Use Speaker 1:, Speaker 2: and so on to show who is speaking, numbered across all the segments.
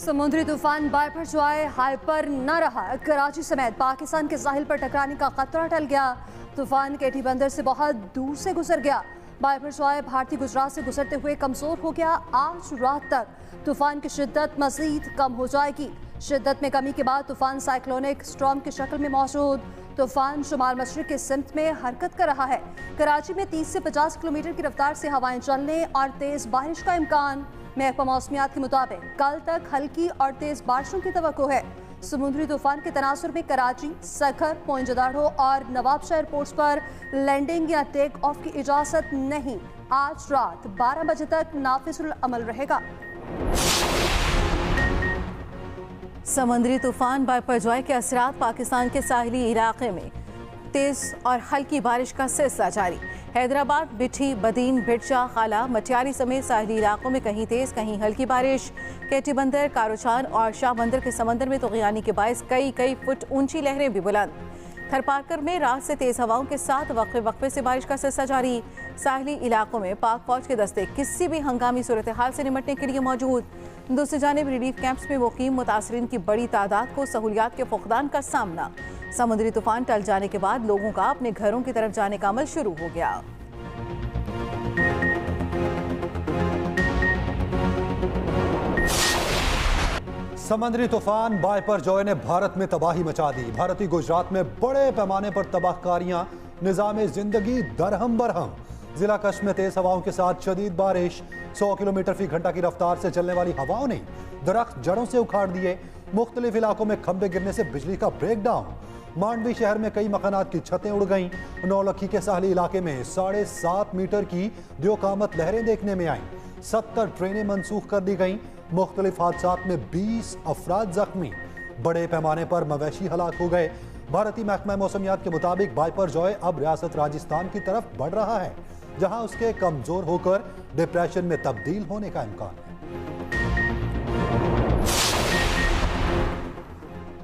Speaker 1: समुद्री तूफान बायफरजॉय हाइपर न रहा। कराची समेत पाकिस्तान के साहिल पर टकराने का खतरा टल गया। तूफान केटी बंदर से बहुत दूर से गुजर गया। बायफरजॉय भारतीय गुजरात से गुजरते हुए कमजोर हो गया। आज रात तक तूफान की शिद्दत मजीद कम हो जाएगी। शिद्दत में कमी के बाद तूफान साइक्लोनिक स्टॉर्म की शक्ल में मौजूद। तूफान शुमाल मशरिक के सिमत में हरकत कर रहा है। कराची में 30 से 50 किलोमीटर की रफ्तार से हवाएं चलने और तेज बारिश का इम्कान। महकमा मौसमियात के मुताबिक कल तक हल्की और तेज बारिशों की तवक्को है। समुद्री तूफान के तनासुर में कराची, सखर, मोइंजोदाड़ो और नवाबशाह एयरपोर्ट्स पर लैंडिंग या टेक ऑफ की इजाजत नहीं। आज रात 12 बजे तक नाफिजुल अमल रहेगा।
Speaker 2: समुद्री तूफान बायफरजॉय के असरात पाकिस्तान के साहिली इलाके में तेज और हल्की बारिश का सिलसिला जारी। हैदराबाद, बिठी, बदीन, भिटशा, खाला, मटियारी समेत साहिली इलाकों में कहीं तेज कहीं हल्की बारिश। केटी बंदर, कारोचान और शाह बंदर के समंदर में तुग़यानी के बायस कई फुट ऊंची लहरें भी बुलंद। थरपारकर में रात से तेज हवाओं के साथ वक्फे से बारिश का सिलसिला जारी। साहिली इलाकों में पाक फौज के दस्ते किसी भी हंगामी सूरत हाल से निपटने के लिए मौजूद। दूसरी जानिब रिलीफ कैंप्स में मुकीम मुतासरीन की बड़ी तादाद को सहूलियात के फुकदान का सामना। समुद्री तूफान टल जाने के बाद लोगों का अपने घरों की तरफ जाने का अमल शुरू हो गया।
Speaker 3: समुद्री तूफान बायफरजॉय ने भारत में तबाही मचा दी। भारतीय गुजरात में बड़े पैमाने पर तबाहकारियां, निज़ाम जिंदगी दरहम बरहम। जिला कच्छ में तेज हवाओं के साथ शदीद बारिश। 100 किलोमीटर फी घंटा की रफ्तार से चलने वाली हवाओं ने दरख्त जड़ों से उखाड़ दिए। मुख्तलिफ इलाकों में खंभे गिरने से बिजली का ब्रेकडाउन। मांडवी शहर में कई मकानात की छतें उड़ गईं। नौलखी के साहली इलाके में 7.5 मीटर की द्योकामत लहरें देखने में आईं। 70 ट्रेनें मनसूख कर दी गईं। मुख्तलिफ हादसात में 20 अफराद जख्मी। बड़े पैमाने पर मवेशी हलाक हो गए। भारतीय महकमा मौसमियात के मुताबिक बायफरजॉय अब रियासत राजस्थान की तरफ बढ़ रहा है, जहां उसके कमजोर होकर डिप्रेशन में तब्दील होने का इम्कान है।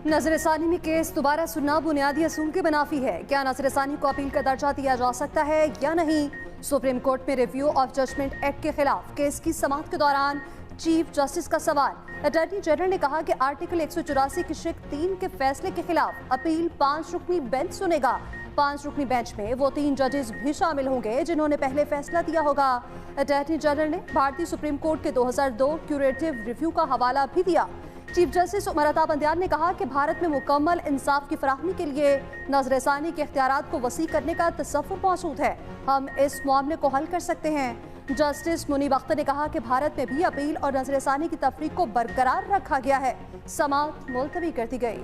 Speaker 1: नजरसानी में केस दोबारा सुनना बुनियादी असूल के मुनाफी है। क्या नजरसानी को अपील का दर्जा दिया जा सकता है या नहीं? सुप्रीम कोर्ट में रिव्यू ऑफ जजमेंट एक्ट के खिलाफ केस की समाअत के दौरान चीफ जस्टिस का सवाल। अटॉर्नी जनरल ने कहा कि आर्टिकल 184 की शिक 3 के फैसले के खिलाफ अपील 5 रुकनी बेंच सुनेगा। 5 रुकनी बेंच में वो 3 जजेस भी शामिल होंगे जिन्होंने पहले फैसला दिया होगा। अटॉर्नी जनरल ने भारतीय सुप्रीम कोर्ट के 2002 क्यूरेटिव रिव्यू का हवाला भी दिया। चीफ जस्टिस उमर अता बंदियान ने कहा कि भारत में मुकम्मल इंसाफ की फराहमी के लिए नजरसानी के इख्तियारात को वसी करने का तसव्वुर मौजूद है। हम इस मामले को हल कर सकते हैं। जस्टिस मुनीब अख्तर ने कहा कि भारत में भी अपील और नजरसानी की तफरीक को बरकरार रखा गया है। समाअत मुलतवी कर दी गई।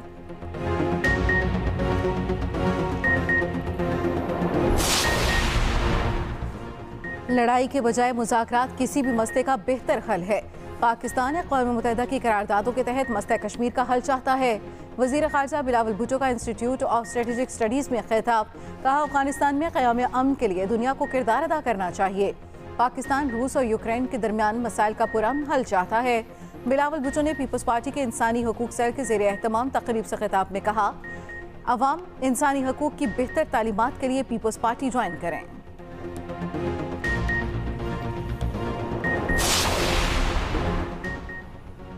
Speaker 2: लड़ाई के बजाय मुज़ाकरात किसी भी मसले का बेहतर हल है। पाकिस्तान अक़वाम मुत्तहिदा की करारदादों के तहत मसला कश्मीर का हल चाहता है। वज़ीर ख़ारजा बिलावल भुट्टो का इंस्टीट्यूट ऑफ स्ट्रेटेजिक स्टडीज़ में खिताब। कहा, अफ़गानिस्तान में क़याम अमन के लिए दुनिया को किरदार अदा करना चाहिए। पाकिस्तान रूस और यूक्रेन के दरमियान मसाइल का पुरअमन हल चाहता है। बिलावल भुट्टो ने पीपल्स पार्टी के इंसानी हकूक़ सेल के ज़ेरे एहतमाम तकरीब से खिताब में कहा, अवाम इंसानी हकूक़ की बेहतर तालीमात के लिए पीपल्स पार्टी ज्वाइन करें।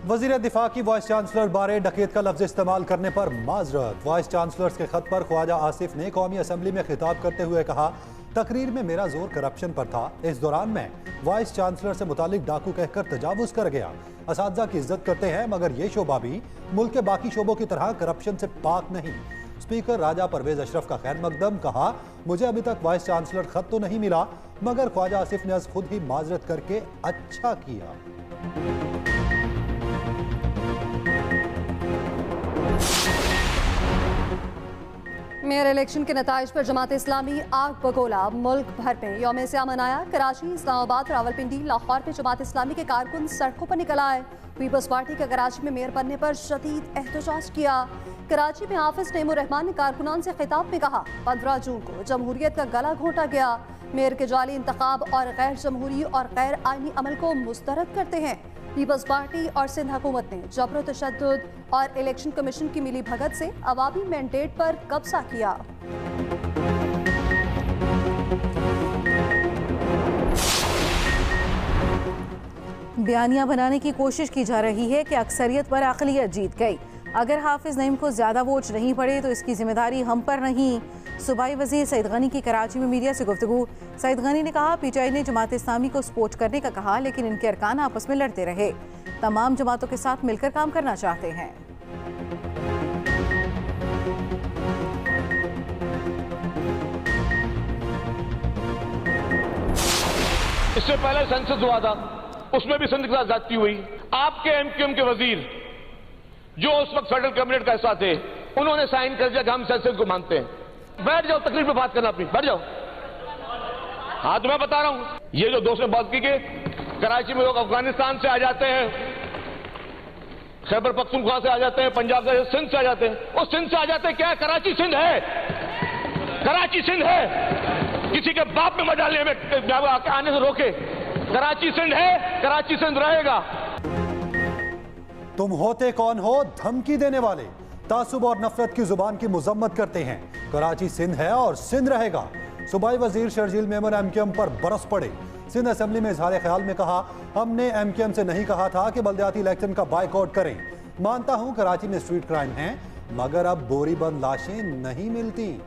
Speaker 3: वज़ीर दिफा की वाइस चांसलर बारे डकैत का लफ्ज़ इस्तेमाल करने पर माजरत। वाइस चांसलर्स के खत पर ख्वाजा आसिफ ने कौमी असम्बली में खिताब करते हुए कहा, तकरीर में मेरा जोर करप्शन पर था। इस दौरान मैं वाइस चांसलर से मुतालिक डाकू कहकर तजावुज़ कर गया। असातिज़ा की इज्जत करते हैं, मगर ये शोबा भी मुल्क के बाकी शोबों की तरह करप्शन से पाक नहीं। स्पीकर राजा परवेज अशरफ का खैर मकदम। कहा, मुझे अभी तक वाइस चांसलर खत तो नहीं मिला, मगर ख्वाजा आसिफ ने खुद ही माजरत करके अच्छा किया।
Speaker 1: मेयर इलेक्शन के नताइज पर जमात इस्लामी आग बगोला। मुल्क भर में यौम सियाह मनाया। कराची, इस्लामाबाद, रावलपिंडी, लाहौर में जमात इस्लामी के कारकुन सड़कों पर निकल आए। पीपल्स पार्टी का कराची में मेयर बनने पर शदीद एहतजाज किया। कराची में हाफिज नईमुर रहमान ने कारकुनान से खिताब में कहा, 15 जून को जमहूरियत का गला घोंटा गया। मेयर के जाली इंतखाब और गैर जमहूरी और गैर आईनी अमल को मुस्तरद करते हैं। पीपल्स पार्टी और सिंध हुकूमत ने जबर तशद्दुद और इलेक्शन कमीशन की मिली भगत से अवामी मैंडेट पर कब्जा किया।
Speaker 2: बयानियां बनाने की कोशिश की जा रही है कि अक्सरियत पर अक़लियत जीत गई। अगर हाफिज नईम को ज़्यादा वोट नहीं पड़े तो इसकी जिम्मेदारी हम पर नहीं। सूबाई वजीर सईद गनी की कराची में मीडिया से गुफ्तगू। सईद गनी ने कहा, PTI ने जमात इस्लामी को सपोर्ट करने का कहा, लेकिन इनके अरकान आपस में लड़ते रहे। तमाम जमातों के साथ मिलकर काम करना चाहते हैं।
Speaker 4: इससे पहले सेंसस हुआ था, उसमें भी सिंध के साथ जाती हुई। आपके MQM के वजीर जो उस वक्त फेडरल कैबिनेट का हिस्सा थे, उन्होंने साइन कर दिया कि हम सेंसस को मानते हैं। बैठ जाओ, तकलीफ में बात करना अपनी, बैठ जाओ। हाँ, तो मैं बता रहा हूं, ये जो दोस्त ने बात की कि कराची में लोग अफगानिस्तान से आ जाते हैं, खैबर पख्तूनख्वा से आ जाते हैं, पंजाब से, सिंध से आ जाते हैं। वो सिंध से आ जाते हैं, क्या कराची सिंध है? कराची सिंध है। किसी के बाप में मजा ले आने से रोके। कराची सिंध है, कराची सिंध रहेगा।
Speaker 3: तुम होते कौन हो धमकी देने वाले? तासुब और नफरत की जुबान की मुजम्मत करते हैं। कराची सिंध है और सिंध रहेगा। सूबाई वजीर शर्जील मेमन MQM पर बरस पड़े। सिंध असेंबली में इजहार ख्याल में कहा, हमने MQM से नहीं कहा था कि बल्दियाती इलेक्शन का बाइकआउट करें। मानता हूं कराची में स्ट्रीट क्राइम है, मगर अब बोरी बंद लाशें नहीं मिलती।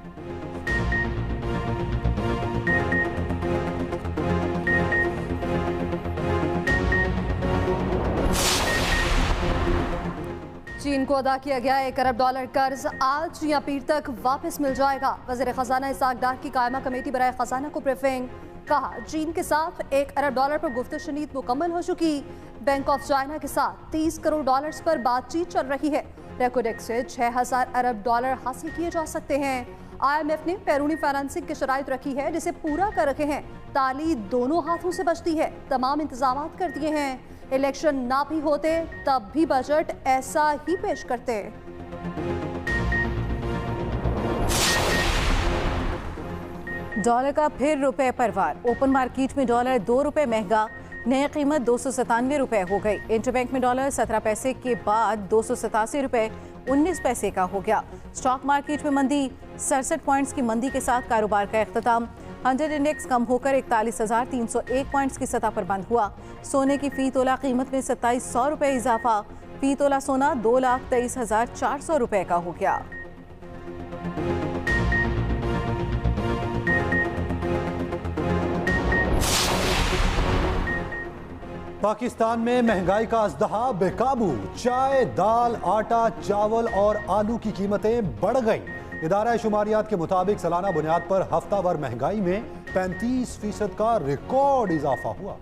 Speaker 1: चीन को अदा किया गया $1 अरब कर्ज आज या पीर तक वापस मिल जाएगा। वज़ीर खजाना इसाक डार की कायमा कमेटी बराए खजाना को ब्रीफिंग। कहा, चीन के साथ $1 अरब पर गुफ्तशनीद मुकम्मल हो चुकी। बैंक ऑफ चाइना के साथ $30 करोड़ पर बातचीत चल रही है। रेकोडेक से $6000 अरब हासिल किए जा सकते हैं। IMF ने बैरूनी फाइनेंसिंग की शराइत रखी है, जिसे पूरा कर रखे हैं। ताली दोनों हाथों से बचती है, तमाम इंतजाम कर दिए हैं। इलेक्शन ना भी होते तब भी बजट ऐसा ही पेश करते।
Speaker 2: डॉलर का फिर रुपए पर वार। ओपन मार्केट में डॉलर $2 महंगा, नई कीमत $297 हो गई। इंटरबैंक में डॉलर 17 पैसे के बाद $287.19 का हो गया। स्टॉक मार्केट में मंदी, 67 पॉइंट्स की मंदी के साथ कारोबार का इख्तिताम। 100 इंडेक्स कम होकर 41,301 पॉइंट्स की सतह पर बंद हुआ। सोने की फी तोला कीमत में ₹2700 इजाफा। फी तोला सोना ₹2,23,400 का हो गया।
Speaker 3: पाकिस्तान में महंगाई का अज़दहा बेकाबू। चाय, दाल, आटा, चावल और आलू की कीमतें बढ़ गईं। इदारा शुमारियात के मुताबिक सालाना बुनियाद पर हफ्तावार महंगाई में 35% का रिकॉर्ड इजाफा हुआ।